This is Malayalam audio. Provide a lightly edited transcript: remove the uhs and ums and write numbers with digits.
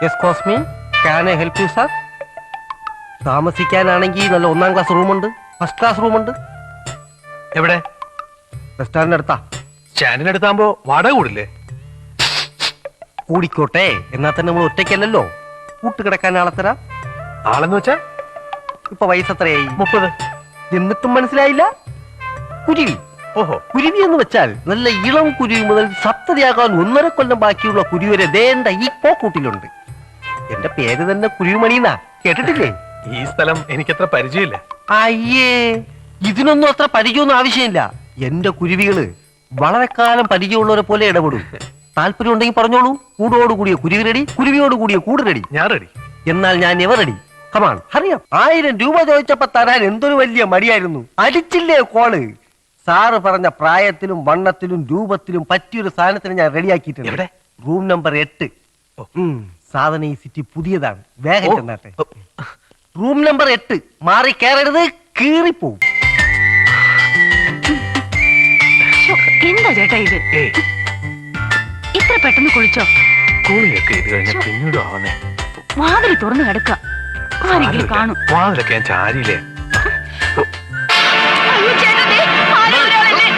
Excuse me, can I help you sir? താമസിക്കാനാണെങ്കിൽ നല്ല 1ാം ക്ലാസ് റൂമുണ്ട്, ഫസ്റ്റ് ക്ലാസ് റൂമുണ്ട്. എവിടെ? ബസ് സ്റ്റാൻഡിന്റെ അടുത്താ. സ്റ്റാൻഡിനടുത്താകുമ്പോ വാടക കൂടില്ലേ? കൂടിക്കോട്ടെ, എന്നാൽ തന്നെ നമ്മൾ ഒറ്റയ്ക്കല്ലല്ലോ. കൂട്ടുകിടക്കാൻ ആളെ തരാം. ആളെന്ന് വെച്ചാ? ഇപ്പൊ വയസ്സ് എത്രയായി? 30. എന്നിട്ടും മനസ്സിലായില്ല? കുരുവി. ഓഹോ. കുരുവി എന്ന് വെച്ചാൽ നല്ല ഇളം കുരുവി മുതൽ സപ്തതിയാകാൻ 1.5 കൊല്ലം ബാക്കിയുള്ള കുരുവി വരെ ദേണ്ട ഈ പോക്കൂട്ടിലുണ്ട്. എന്റെ പേര് തന്നെ കുരുവിമണിന്നാ, കേട്ടിട്ടില്ലേ? ഈ സ്ഥലം എനിക്കത്ര പരിചയമില്ല. അയ്യേ, ഇതിനൊന്നും അത്ര പരിചയമൊന്നും ആവശ്യമില്ല. എന്റെ കുരുവികള് വളരെ കാലം പരിചയമുള്ളവരെ പോലെ ഇടപെടും. താല്പര്യം ഉണ്ടെങ്കിൽ പറഞ്ഞോളൂ. കൂടോടുകൂടിയ കുരുവി റെഡി, കുരുവിയോടുകൂടിയ കൂട് റെഡി. ഞാൻ റെഡി. എന്നാൽ ഞാൻ എവർ റെഡി. കമാൺ, അറിയാം. 1000 രൂപ ചോദിച്ചപ്പോ തരാൻ എന്തൊരു വലിയ മടിയായിരുന്നു. അടിച്ചില്ലേ കോള്? സാറ് പറഞ്ഞ പ്രായത്തിലും വണ്ണത്തിലും രൂപത്തിലും പറ്റിയൊരു സാധനത്തിന് ഞാൻ റെഡിയാക്കിയിട്ടുണ്ട്. Room number 8. സാധനം ഈ സിറ്റി പുതിയതാണ്, വേഗം ചെന്നാട്ടെ. Room number 8. മാറി കയറരുത്, കീറിപ്പോവും. എന്താ ചേട്ടാ ഇത്? ഇത്ര പെട്ടെന്ന് കുളിച്ചോ? കൂളിയൊക്കെ ഇത് കഴിഞ്ഞ പിന്നീട് ആവുന്നേ. വാതിൽ തുറന്നു കിടക്കുക, ആരെങ്കിലും കാണും. വാതിലൊക്കെ ഞാൻ ചാരിയില്ലേ? അയ്യോ ചേട്ടാ, ദേ, ആരോ ഒരാളല്ലേ.